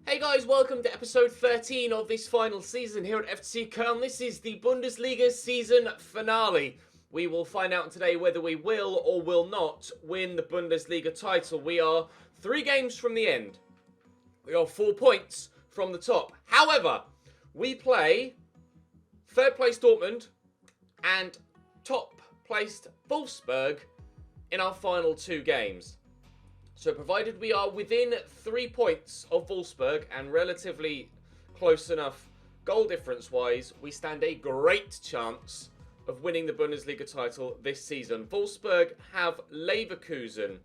Hey guys, welcome to episode 13 of this final season here at FC Köln. This is the Bundesliga season finale. We will find out today whether we will or will not win the Bundesliga title. We are 3 games from the end. We are 4 points from the top. However, we play third place Dortmund and top placed Wolfsburg in our final 2 games. So provided we are within 3 points of Wolfsburg and relatively close enough goal difference wise, we stand a great chance of winning the Bundesliga title this season. Wolfsburg have Leverkusen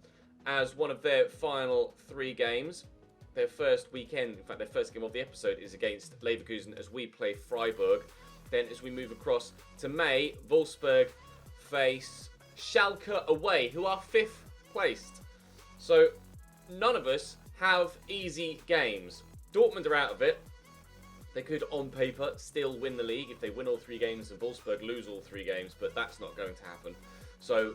as one of their final 3 games. Their first weekend, in fact their first game of the episode is against Leverkusen as we play Freiburg. Then as we move across to May, Wolfsburg face Schalke away, who are 5th placed. So, none of us have easy games. Dortmund are out of it. They could, on paper, still win the league if they win all 3 games and Wolfsburg lose all 3 games, but that's not going to happen. So,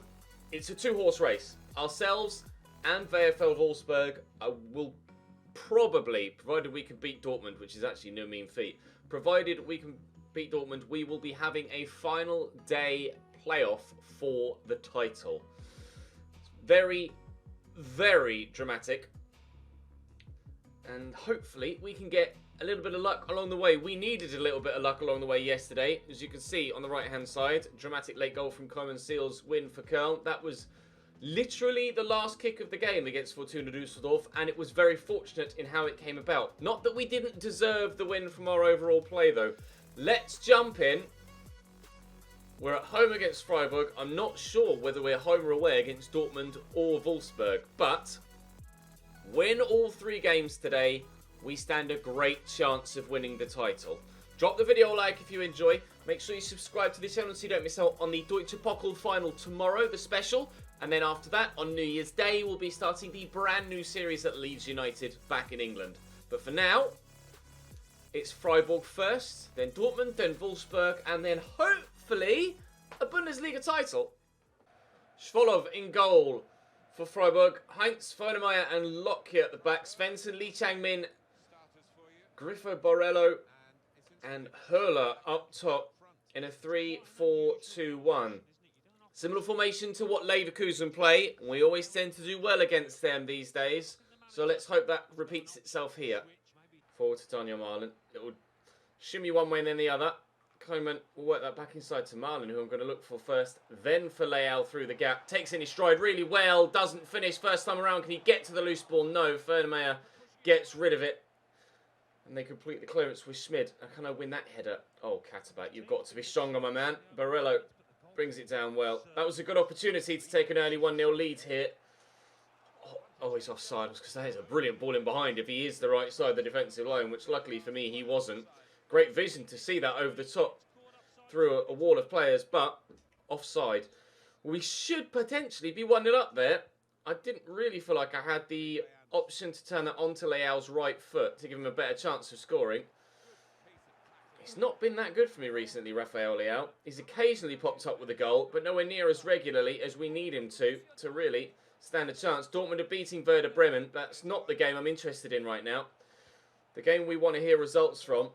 it's a 2-horse race. Ourselves and VfL Wolfsburg will probably, provided we can beat Dortmund, which is actually no mean feat, provided we can beat Dortmund, we will be having a final day playoff for the title. Very dramatic, and hopefully we can get a little bit of luck along the way. We needed a little bit of luck along the way yesterday, as you can see on the right hand side. Dramatic late goal from Köln Seals win for Köln. That was literally the last kick of the game against Fortuna Düsseldorf, and it was very fortunate in how it came about. Not that we didn't deserve the win from our overall play though. Let's jump in. We're at home against Freiburg. I'm not sure whether we're home or away against Dortmund or Wolfsburg, but win all 3 games today, we stand a great chance of winning the title. Drop the video a like if you enjoy. Make sure you subscribe to the channel so you don't miss out on the Deutsche Pokal final tomorrow, the special. And then after that, on New Year's Day, we'll be starting the brand new series at Leeds United back in England. But for now, it's Freiburg first, then Dortmund, then Wolfsburg, and then hopefully a Bundesliga title. Schwolow in goal for Freiburg. Heinz, Fernemeyer and Lockyer at the back. Svensson, Lee Chang-min, Griffo Borello and Hurler up top in a 3-4-2-1. Similar formation to what Leverkusen play. We always tend to do well against them these days. So let's hope that repeats itself here. Forward to Daniel Marlin. It will shimmy one way and then the other. Koeman will work that back inside to Marlin, who I'm going to look for first. Then for Leal through the gap. Takes in his stride really well. Doesn't finish first time around. Can he get to the loose ball? No. Fernemeyer gets rid of it. And they complete the clearance with Schmid. How can I win that header? Oh, Katabat, you've got to be stronger, my man. Borello brings it down well. That was a good opportunity to take an early 1-0 lead here. Oh, he's offside, because that is a brilliant ball in behind if he is the right side of the defensive line, which luckily for me he wasn't. Great vision to see that over the top through a wall of players, but offside. We should potentially be 1-0 up there. I didn't really feel like I had the option to turn that onto Leal's right foot to give him a better chance of scoring. He's not been that good for me recently, Rafael Leal. He's occasionally popped up with a goal, but nowhere near as regularly as we need him to really stand a chance. Dortmund are beating Werder Bremen. That's not the game I'm interested in right now. The game we want to hear results from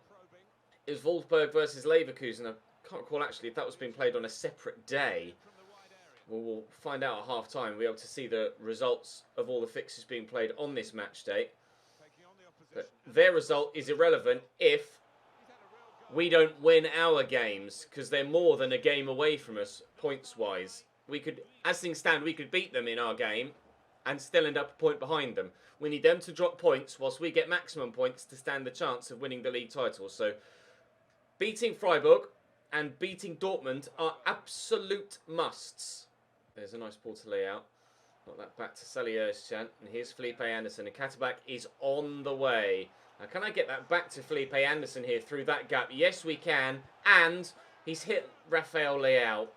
is Wolfsburg versus Leverkusen. I can't recall actually if that was being played on a separate day. We'll find out at half time. We'll be able to see the results of all the fixtures being played on this match day. But their result is irrelevant if we don't win our games, because they're more than a game away from us points-wise. We could, as things stand, we could beat them in our game and still end up a point behind them. We need them to drop points whilst we get maximum points to stand the chance of winning the league title. So beating Freiburg and beating Dortmund are absolute musts. There's a nice ball to lay out. Got that back to Salihurst-Chan. And here's Felipe Anderson. And Katabat is on the way. Now, can I get that back to Felipe Anderson here through that gap? Yes, we can. And he's hit Rafael Leal.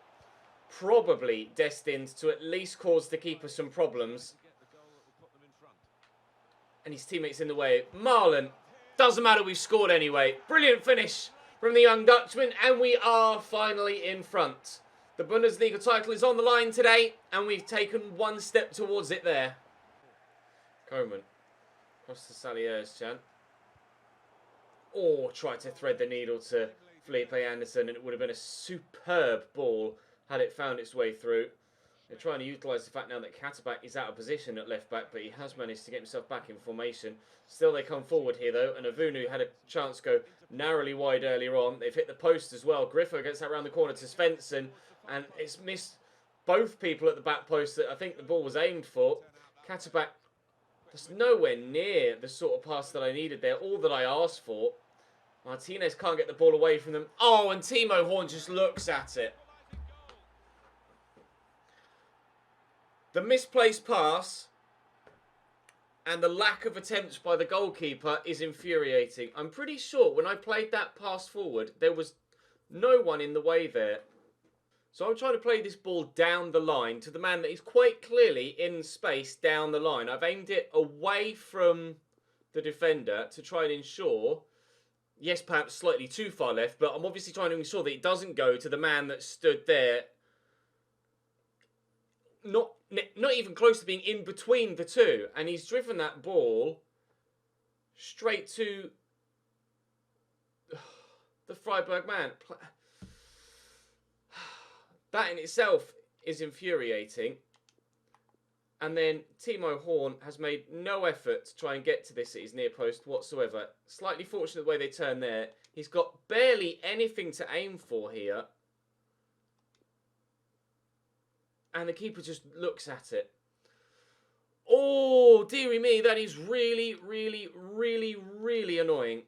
Probably destined to at least cause the keeper some problems. And his teammates in the way. Marlon. Doesn't matter, we've scored anyway. Brilliant finish from the young Dutchman. And we are finally in front. The Bundesliga title is on the line today, and we've taken one step towards it there. Koeman. Across to Salihurst-Chan. Oh, tried to thread the needle to Felipe Anderson, and it would have been a superb ball had it found its way through. They're trying to utilise the fact now that Katterbach is out of position at left back, but he has managed to get himself back in formation. Still they come forward here though, and Avunu had a chance to go narrowly wide earlier on. They've hit the post as well. Griffo gets that round the corner to Svensson, and it's missed both people at the back post that I think the ball was aimed for. Katterbach just nowhere near the sort of pass that I needed there, all that I asked for. Martinez can't get the ball away from them. Oh, and Timo Horn just looks at it. The misplaced pass and the lack of attempts by the goalkeeper is infuriating. I'm pretty sure when I played that pass forward, there was no one in the way there. So I'm trying to play this ball down the line to the man that is quite clearly in space down the line. I've aimed it away from the defender to try and ensure, yes, perhaps slightly too far left, but I'm obviously trying to ensure that it doesn't go to the man that stood there. Not even close to being in between the two. And he's driven that ball straight to the Freiburg man. That in itself is infuriating. And then Timo Horn has made no effort to try and get to this at his near post whatsoever. Slightly fortunate the way they turn there. He's got barely anything to aim for here. And the keeper just looks at it. Oh, dearie me, that is really, really, really, really annoying.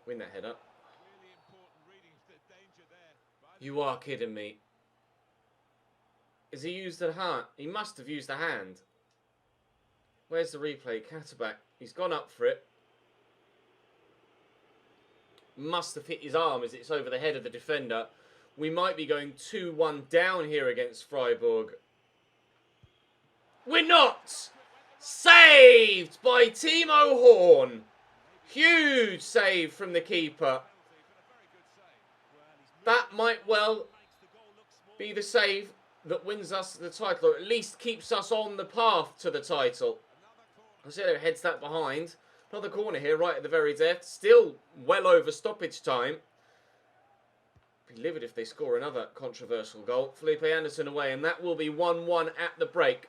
Win that header. You are kidding me. Has he used the hand? He must have used the hand. Where's the replay? Katterbach. He's gone up for it. Must have hit his arm as it's over the head of the defender. We might be going 2-1 down here against Freiburg. We're not! Saved by Timo Horn. Huge save from the keeper. That might well be the save that wins us the title, or at least keeps us on the path to the title. Rosillo heads that behind. Another corner here, right at the very depth. Still well over stoppage time. Be livid if they score another controversial goal. Felipe Anderson away, and that will be 1-1 at the break.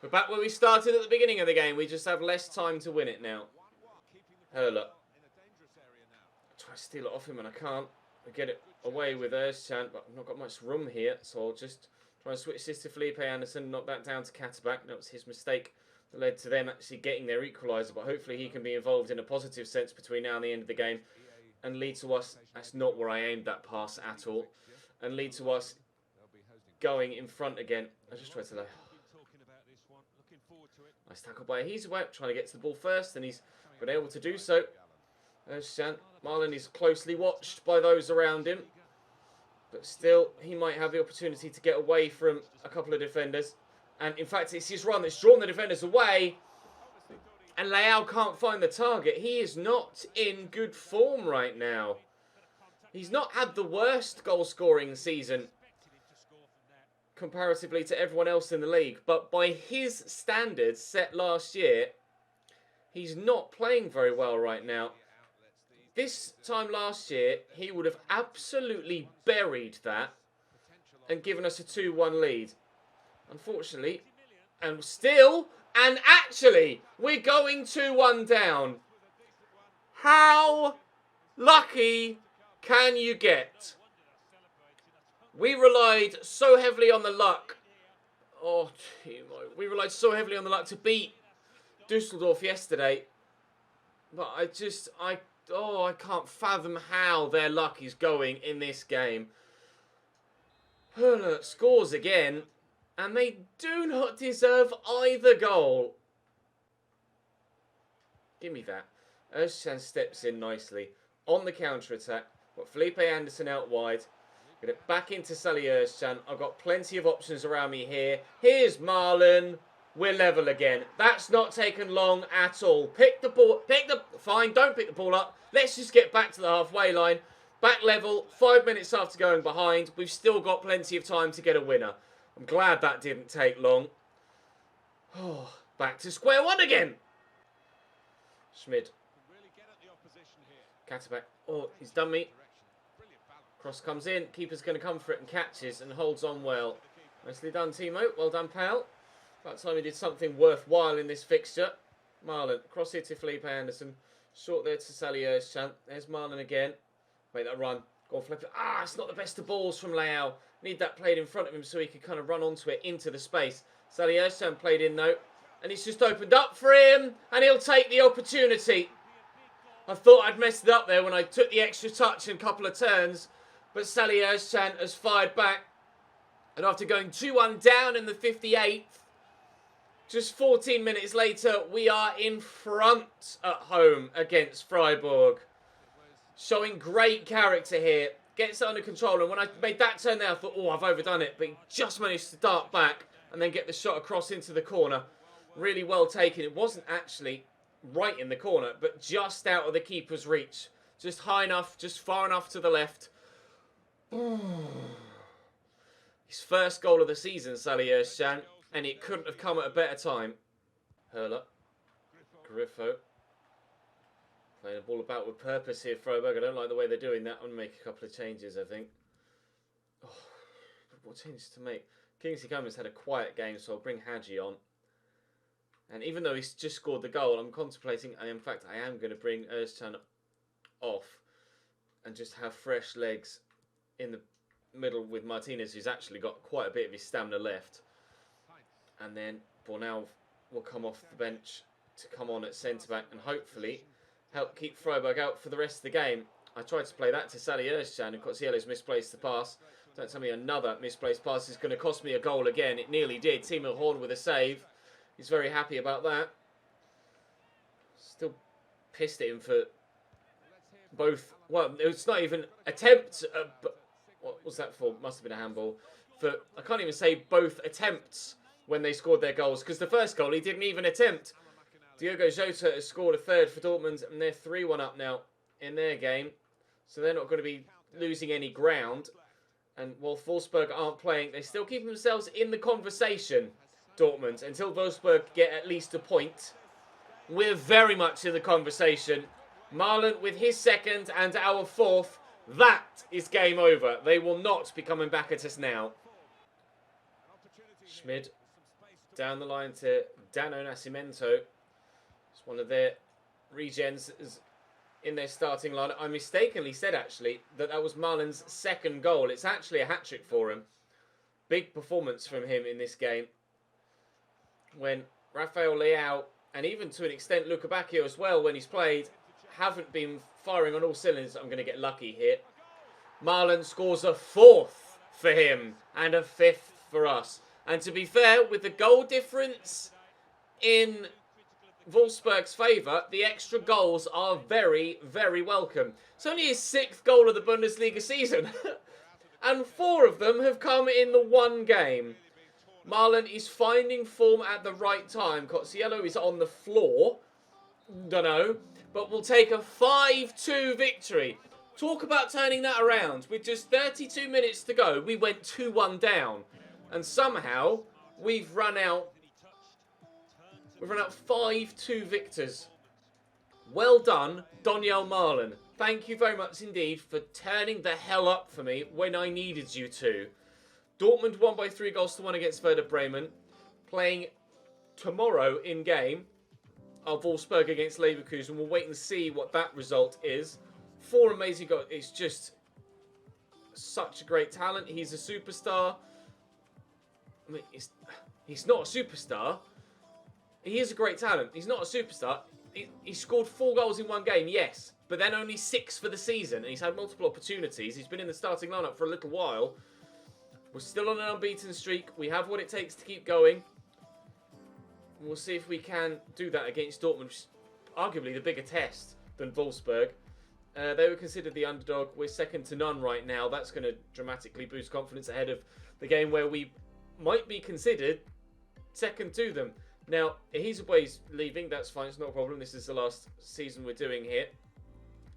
We're back where we started at the beginning of the game. We just have less time to win it now. Hurler. Try to steal it off him, and I can't. I get it away with Özcan, but I've not got much room here, so I'll just try and switch this to Felipe Anderson, knock that down to Katterbach. That was his mistake that led to them actually getting their equaliser, but hopefully he can be involved in a positive sense between now and the end of the game and lead to us, that's not where I aimed that pass at all, and lead to us going in front again. I just tried to nice tackle by Heizeweb, trying to get to the ball first, and he's been able to do so. Özcan, Marlon is closely watched by those around him, but still he might have the opportunity to get away from a couple of defenders, and in fact it's his run that's drawn the defenders away, and Leao can't find the target. He is not in good form right now. He's not had the worst goal scoring season comparatively to everyone else in the league, but by his standards set last year, he's not playing very well right now. This time last year, he would have absolutely buried that and given us a 2-1 lead. Unfortunately, and still, and actually, we're going 2-1 down. How lucky can you get? We relied so heavily on the luck. Oh, we relied so heavily on the luck to beat Dusseldorf yesterday. But I can't fathom how their luck is going in this game. Hurler scores again, and they do not deserve either goal. Give me that. Özcan steps in nicely on the counter-attack. Got Felipe Anderson out wide. Get it back into Sally Özcan. I've got plenty of options around me here. Here's Marlon. We're level again. That's not taken long at all. Pick the ball. Fine, don't pick the ball up. Let's just get back to the halfway line. Back level. 5 minutes after going behind. We've still got plenty of time to get a winner. I'm glad that didn't take long. Oh, back to square one again. Schmid Catterback. Oh, he's done me. Cross comes in. Keeper's going to come for it and catches and holds on well. Nicely done, Timo. Well done, pal. About time he did something worthwhile in this fixture. Marlon. Cross here to Felipe Anderson. Short there to Sally Özcan. There's Marlon again. Make that run. Go on, flip it. Ah, it's not the best of balls from Leao. Need that played in front of him so he could kind of run onto it into the space. Sally Özcan played in though. And it's just opened up for him. And he'll take the opportunity. I thought I'd messed it up there when I took the extra touch and a couple of turns. But Sally Özcan has fired back. And after going 2-1 down in the 58th, just 14 minutes later, we are in front at home against Freiburg. Showing great character here. Gets it under control. And when I made that turn there, I thought, oh, I've overdone it. But he just managed to dart back and then get the shot across into the corner. Really well taken. It wasn't actually right in the corner, but just out of the keeper's reach. Just high enough, just far enough to the left. His first goal of the season, Sally Özcan, and it couldn't have come at a better time. Hurler. Griffo. Playing the ball about with purpose here, Freiburg. I don't like the way they're doing that. I'm going to make a couple of changes, I think. Oh, what changes to make? Kingsley Coman's had a quiet game, so I'll bring Hadji on. And even though he's just scored the goal, I'm contemplating, and in fact, I am going to bring Özcan off and just have fresh legs in the middle with Martinez, who's actually got quite a bit of his stamina left. And then Bornau will come off the bench to come on at centre-back and hopefully help keep Freiburg out for the rest of the game. I tried to play that to Sally Özcan, and Cotsiello's misplaced the pass. Don't tell me another misplaced pass is going to cost me a goal again. It nearly did. Timo Horn with a save. He's very happy about that. Still pissed at him for both. Well, it's not even attempts. What was that for? Must have been a handball. For I can't even say both attempts when they scored their goals, because the first goal he didn't even attempt. Diogo Jota has scored a third for Dortmund, and they're 3-1 up now in their game. So they're not going to be losing any ground. And while Wolfsburg aren't playing, they still keep themselves in the conversation, Dortmund, until Wolfsburg get at least a point. We're very much in the conversation. Marlon with his second and our fourth. That is game over. They will not be coming back at us now. Schmid down the line to Dano Nascimento. It's one of their regens in their starting line. I mistakenly said, actually, that was Marlon's second goal. It's actually a hat-trick for him. Big performance from him in this game. When Rafael Leao, and even to an extent Luca Bacchio as well, when he's played, haven't been firing on all cylinders. I'm going to get lucky here. Marlon scores a fourth for him and a fifth for us. And to be fair, with the goal difference in Wolfsburg's favour, the extra goals are very, very welcome. It's only his sixth goal of the Bundesliga season. And 4 of them have come in the one game. Marlon is finding form at the right time. Cotsiello is on the floor. Don't know. But we'll take a 5-2 victory. Talk about turning that around. With just 32 minutes to go, we went 2-1 down. And somehow, we've run out 5-2 victors. Well done, Doniel Marlon. Thank you very much indeed for turning the hell up for me when I needed you to. Dortmund won by 3-1 against Werder Bremen. Playing tomorrow in game of Wolfsburg against Leverkusen. We'll wait and see what that result is. 4 amazing goals. It's just such a great talent. He's a superstar. I mean, he's not a superstar. He is a great talent. He's not a superstar. He scored 4 goals in one game, yes. But then only 6 for the season. And he's had multiple opportunities. He's been in the starting lineup for a little while. We're still on an unbeaten streak. We have what it takes to keep going. We'll see if we can do that against Dortmund, which is arguably the bigger test than Wolfsburg. They were considered the underdog. We're second to none right now. That's going to dramatically boost confidence ahead of the game where we might be considered second to them. Now, Ihizabwe's leaving. That's fine. It's not a problem. This is the last season we're doing here.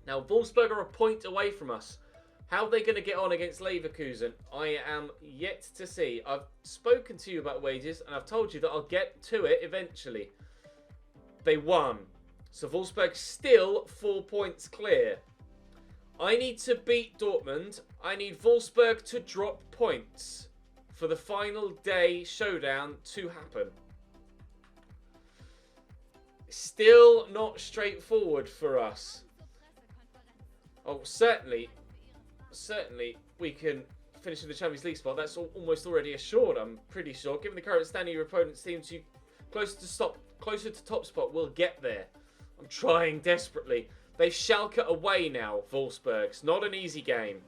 Now, Wolfsburg are a point away from us. How are they going to get on against Leverkusen? I am yet to see. I've spoken to you about wages, and I've told you that I'll get to it eventually. They won. So Wolfsburg still 4 points clear. I need to beat Dortmund. I need Wolfsburg to drop points for the final day showdown to happen. Still not straightforward for us. Oh, certainly we can finish in the Champions League spot. That's almost already assured, I'm pretty sure. Given the current standing, your opponents seem to closer to top spot. We'll get there. I'm trying desperately. They've Schalke away now, Wolfsburg. It's not an easy game.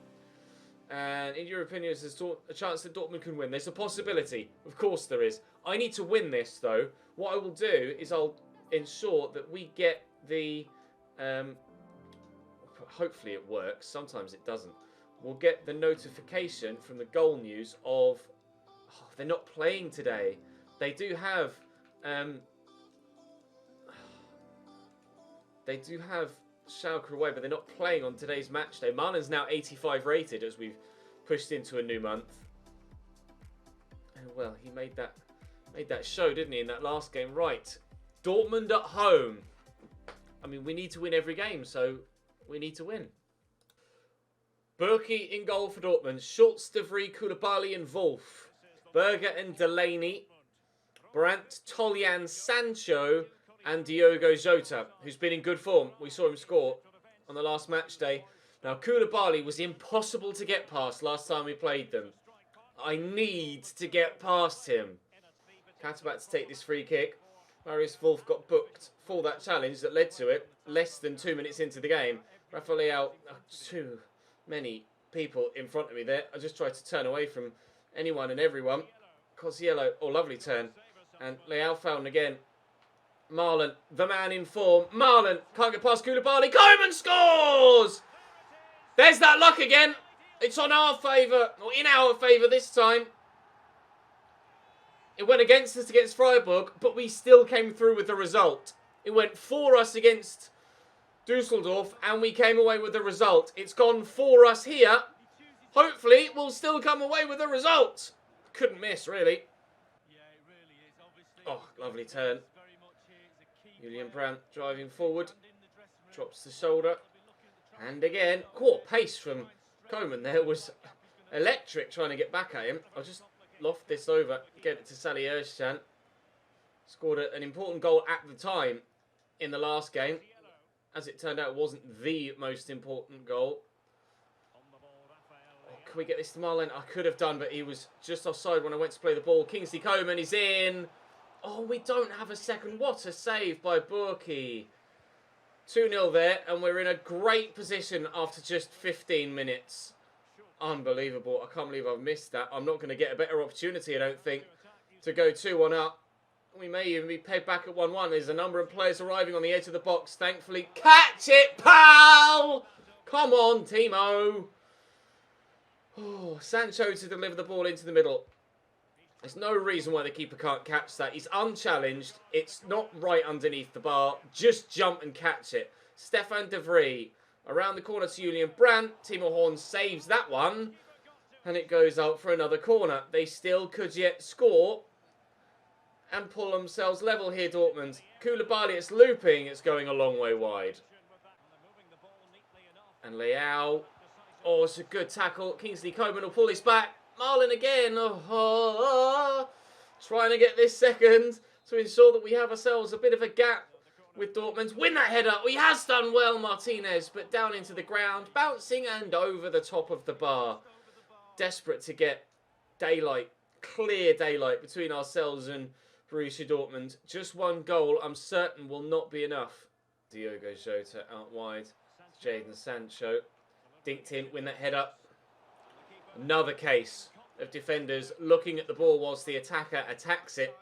And in your opinion, is there a chance that Dortmund can win? There's a possibility. Of course there is. I need to win this, though. What I will do is I'll ensure that we get the... hopefully it works. Sometimes it doesn't. We'll get the notification from the goal news of... Oh, they're not playing today. They do have... they do have Schalke away, but they're not playing on today's match day. Marlin's now 85 rated as we've pushed into a new month. And well, he made that show, didn't he, in that last game? Right. Dortmund at home. I mean, we need to win every game, so we need to win. Burki in goal for Dortmund. Schultz, De Vrij, Koulibaly and Wolf. Berger and Delaney. Brandt, Toljan, Sancho and Diogo Jota, who's been in good form. We saw him score on the last match day. Now, Koulibaly was impossible to get past last time we played them. I need to get past him. Katabat to take this free kick. Marius Wolf got booked for that challenge that led to it less than 2 minutes into the game. Rafael, too many people in front of me there. I just tried to turn away from anyone and everyone. Cosiello, lovely turn. And Leao found again. Marlon, the man in form. Marlon can't get past Koulibaly. Koeman scores! There's that luck again. It's on our favour, or in our favour this time. It went against us against Freiburg, but we still came through with the result. It went for us against Dusseldorf, and we came away with the result. It's gone for us here. Hopefully, we'll still come away with the result. Couldn't miss, really. Oh, lovely turn. Julian Brandt driving forward. Drops the shoulder. And again, pace from Koeman there was electric trying to get back at him. I'll just loft this over, get it to Sally Özcan. Scored an important goal at the time in the last game. As it turned out, it wasn't the most important goal. Oh, can we get this to Marlon? I could have done, but he was just offside when I went to play the ball. Kingsley Coman is in. Oh, we don't have a second. What a save by Burki. 2-0 there, and we're in a great position after just 15 minutes. Unbelievable. I can't believe I've missed that. I'm not going to get a better opportunity, I don't think, to go 2-1 up. We may even be paid back at 1-1. There's a number of players arriving on the edge of the box, thankfully. Catch it, pal! Come on, Timo. Oh, Sancho to deliver the ball into the middle. There's no reason why the keeper can't catch that. He's unchallenged. It's not right underneath the bar. Just jump and catch it. Stefan De Vrij around the corner to Julian Brandt. Timo Horn saves that one. And it goes out for another corner. They still could yet score and pull themselves level here, Dortmund. Koulibaly, it's looping. It's going a long way wide. And Leao. Oh, it's a good tackle. Kingsley Coman will pull this back. Marlon again. Trying to get this second to ensure that we have ourselves a bit of a gap with Dortmund. Win that header. He has done well, Martinez, but down into the ground. Bouncing and over the top of the bar. Desperate to get daylight, clear daylight between ourselves and Borussia Dortmund. Just one goal, I'm certain, will not be enough. Diogo Jota out wide. Jadon Sancho. Dinked in, win that head up. Another case of defenders looking at the ball whilst the attacker attacks it.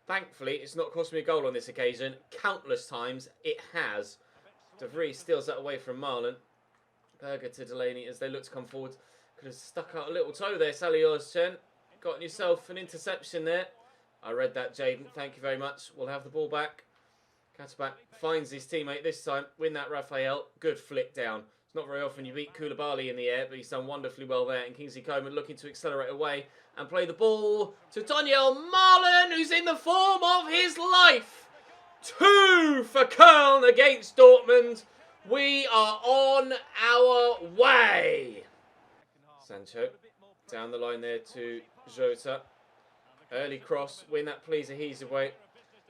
Thankfully, it's not cost me a goal on this occasion. Countless times it has. De Vrij steals that away from Marlon. Berger to Delaney as they look to come forward. Could have stuck out a little toe there, Sally Özcan. Gotten yourself an interception there. I read that, Jadon. Thank you very much. We'll have the ball back. Katabat finds his teammate this time. Win that, Rafael. Good flick down. Not very often you beat Koulibaly in the air, but he's done wonderfully well there. And Kingsley Coman looking to accelerate away and play the ball to Daniel Marlon, who's in the form of his life. 2 for Köln against Dortmund. We are on our way. Sancho down the line there to Jota. Early cross, win that please a easy way.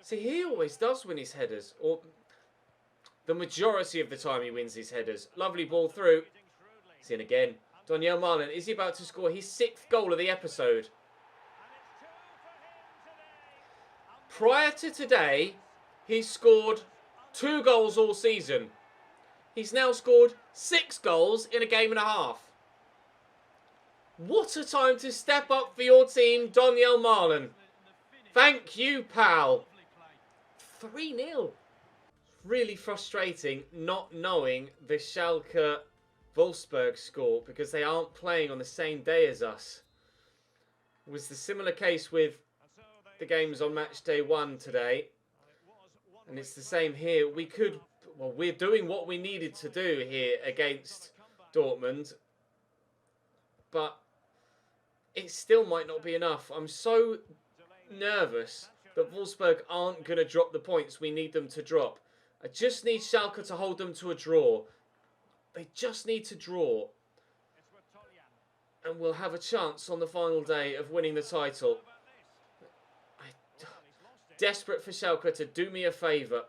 See, he always does win his headers, or the majority of the time he wins his headers. Lovely ball through. It's in again. Donyell Malen, is he about to score his 6th goal of the episode? Prior to today, he's scored 2 goals all season. He's now scored 6 goals in a game and a half. What a time to step up for your team, Donyell Malen. Thank you, pal. 3-0. Really frustrating not knowing the Schalke Wolfsburg score because they aren't playing on the same day as us. It was the similar case with the games on match day 1 today. And it's the same here. We're doing what we needed to do here against Dortmund. But it still might not be enough. I'm so nervous that Wolfsburg aren't going to drop the points we need them to drop. I just need Schalke to hold them to a draw. They just need to draw. And we'll have a chance on the final day of winning the title. Desperate for Schalke to do me a favour.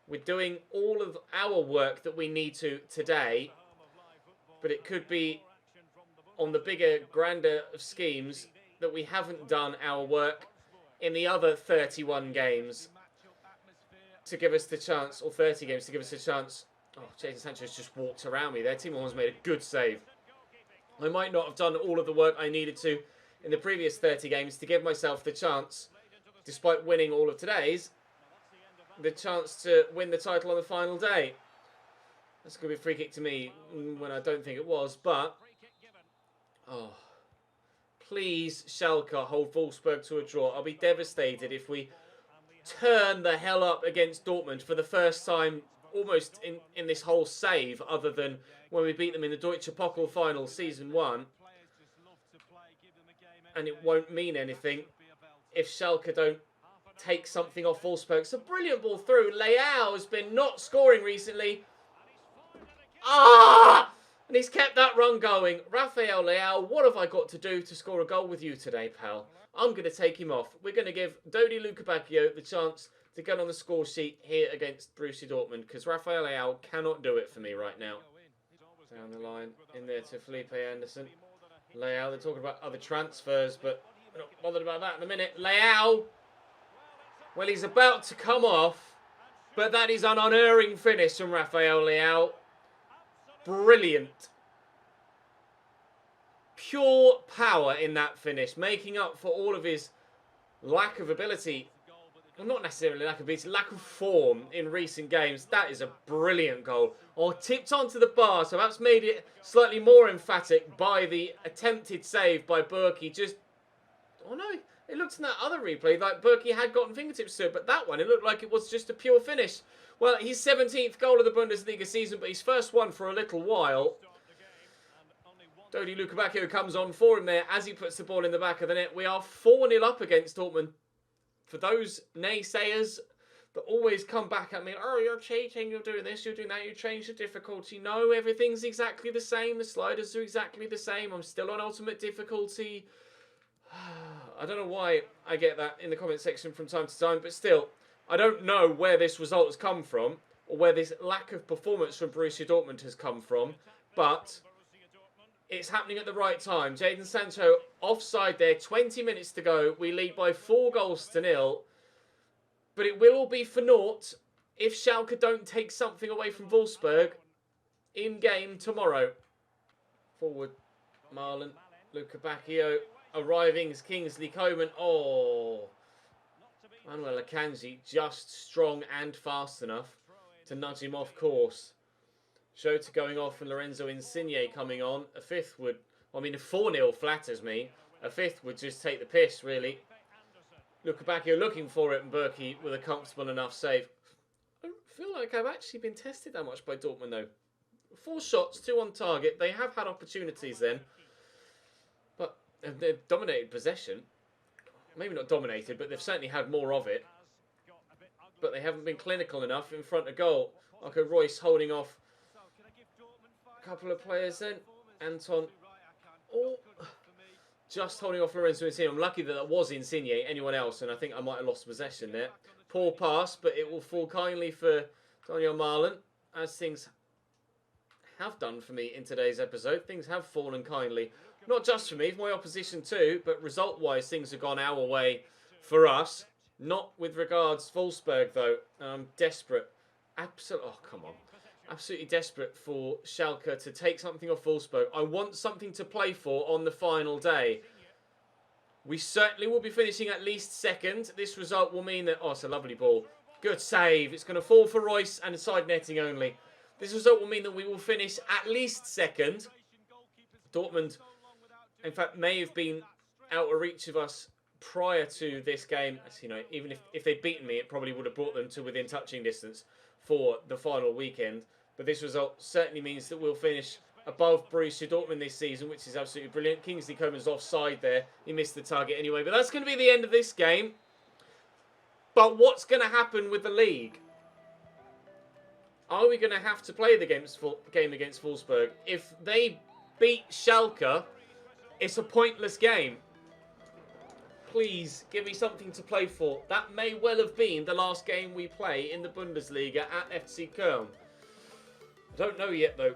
We're doing all of our work that we need to today. But it could be on the bigger, grander of schemes that we haven't done our work in the other 31 games to give us the chance, or 30 games to give us a chance. Oh, Jadon Sancho's just walked around me there. Team One's made a good save. I might not have done all of the work I needed to in the previous 30 games to give myself the chance, despite winning all of today's, the chance to win the title on the final day. That's going to be a free kick to me when I don't think it was, but oh, please, Schalke, hold Wolfsburg to a draw. I'll be devastated if we turn the hell up against Dortmund for the first time almost in this whole save, other than when we beat them in the Deutsche Pokal final season 1. And it won't mean anything if Schalke don't take something off Wolfsburg. It's a brilliant ball through. Leao has been not scoring recently. Ah! And he's kept that run going. Rafael Leao, what have I got to do to score a goal with you today, pal? I'm going to take him off. We're going to give Dodi Lukebakio the chance to get on the score sheet here against Borussia Dortmund, because Rafael Leao cannot do it for me right now. Down the line, in there to Felipe Anderson. Leao, they're talking about other transfers, but we're not bothered about that in a minute. Leao, well, he's about to come off, but that is an unerring finish from Rafael Leao. Brilliant. Pure power in that finish, making up for all of his lack of ability. Well, not necessarily lack of ability, lack of form in recent games. That is a brilliant goal. Or tipped onto the bar, so that's made it slightly more emphatic by the attempted save by Berkey. Just, oh no, it looked in that other replay like Berkey had gotten fingertips to it, but that one, it looked like it was just a pure finish. Well, his 17th goal of the Bundesliga season, but his first one for a little while. Dodi Lukebakio comes on for him there as he puts the ball in the back of the net. We are 4-0 up against Dortmund. For those naysayers that always come back at me, oh, you're cheating, you're doing this, you're doing that, you changed the difficulty. No, everything's exactly the same. The sliders are exactly the same. I'm still on ultimate difficulty. I don't know why I get that in the comment section from time to time, but still, I don't know where this result has come from or where this lack of performance from Borussia Dortmund has come from, but it's happening at the right time. Jadon Sancho offside there, 20 minutes to go. We lead by 4-0. But it will all be for naught if Schalke don't take something away from Wolfsburg in game tomorrow. Forward, Marlon, Lukebakio arriving as Kingsley Coman. Oh, Manuel Akanji just strong and fast enough to nudge him off course. Jota going off and Lorenzo Insigne coming on. A fifth would, I mean, a 4-0 flatters me. A fifth would just take the piss, really. Lukebakio looking for it and Berkey with a comfortable enough save. I don't feel like I've actually been tested that much by Dortmund, though. 4 shots, 2 on target. They have had opportunities then. But they've dominated possession. Maybe not dominated, but they've certainly had more of it. But they haven't been clinical enough in front of goal. Marco Reus holding off couple of players then. Anton. Oh, just holding off Lorenzo Insigne. I'm lucky that was Insigne, anyone else, and I think I might have lost possession there. Poor pass, but it will fall kindly for Daniel Marlon, as things have done for me in today's episode. Things have fallen kindly. Not just for me, for my opposition too, but result-wise, things have gone our way for us. Not with regards to Wolfsburg, though. I'm desperate. Oh, come on. Absolutely desperate for Schalke to take something off Wolfsburg. I want something to play for on the final day. We certainly will be finishing at least second. This result will mean that... Oh, it's a lovely ball. Good save. It's going to fall for Royce and side netting only. This result will mean that we will finish at least second. Dortmund, in fact, may have been out of reach of us prior to this game. As you know, even if they'd beaten me, it probably would have brought them to within touching distance for the final weekend. But this result certainly means that we'll finish above Borussia Dortmund this season, which is absolutely brilliant. Kingsley Coman's offside there. He missed the target anyway. But that's going to be the end of this game. But what's going to happen with the league? Are we going to have to play the game against Wolfsburg? If they beat Schalke, it's a pointless game. Please, give me something to play for. That may well have been the last game we play in the Bundesliga at FC Köln. I don't know yet, though.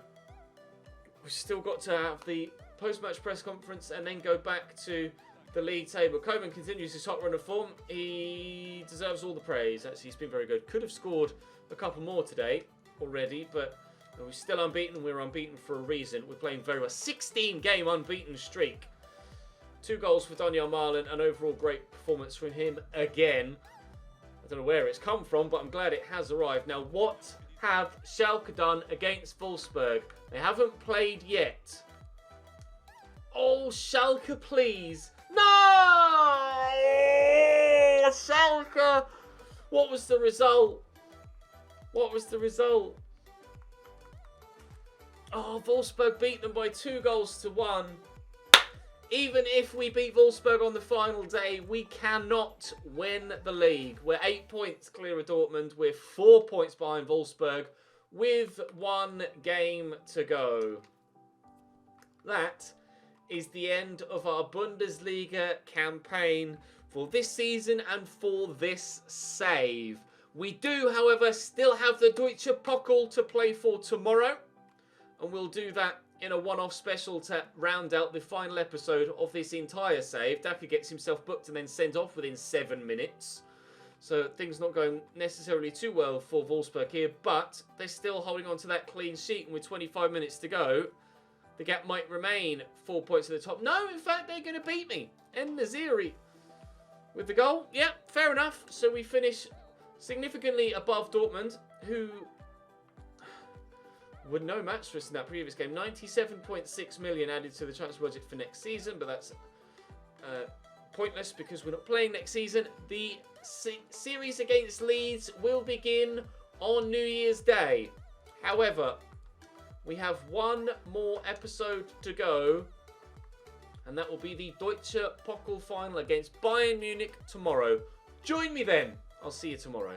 We've still got to have the post-match press conference and then go back to the league table. Koeman continues his hot run of form. He deserves all the praise. Actually, he's been very good. Could have scored a couple more today already, but we're still unbeaten. We're unbeaten for a reason. We're playing very well. 16-game unbeaten streak. 2 goals for Daniel Marlon. An overall great performance from him again. I don't know where it's come from, but I'm glad it has arrived. Now, what have Schalke done against Wolfsburg? They haven't played yet. Oh, Schalke, please. No! Schalke! What was the result? What was the result? Oh, Wolfsburg beat them by 2-1. Even if we beat Wolfsburg on the final day, we cannot win the league. We're 8 points clear of Dortmund. We're 4 points behind Wolfsburg with 1 game to go. That is the end of our Bundesliga campaign for this season and for this save. We do, however, still have the Deutsche Pokal to play for tomorrow. And we'll do that in a one-off special to round out the final episode of this entire save. Daka gets himself booked and then sent off within 7 minutes. So things not going necessarily too well for Wolfsburg here, but they're still holding on to that clean sheet. And with 25 minutes to go, the gap might remain 4 points at the top. No, in fact, they're going to beat me. En-Nesyri with the goal. Yeah, fair enough. So we finish significantly above Dortmund, who with no match for us in that previous game. 97.6 million added to the transfer budget for next season, but that's pointless because we're not playing next season. The series against Leeds will begin on New Year's Day. However, we have 1 more episode to go, and that will be the Deutsche Pokal final against Bayern Munich tomorrow. Join me then. I'll see you tomorrow.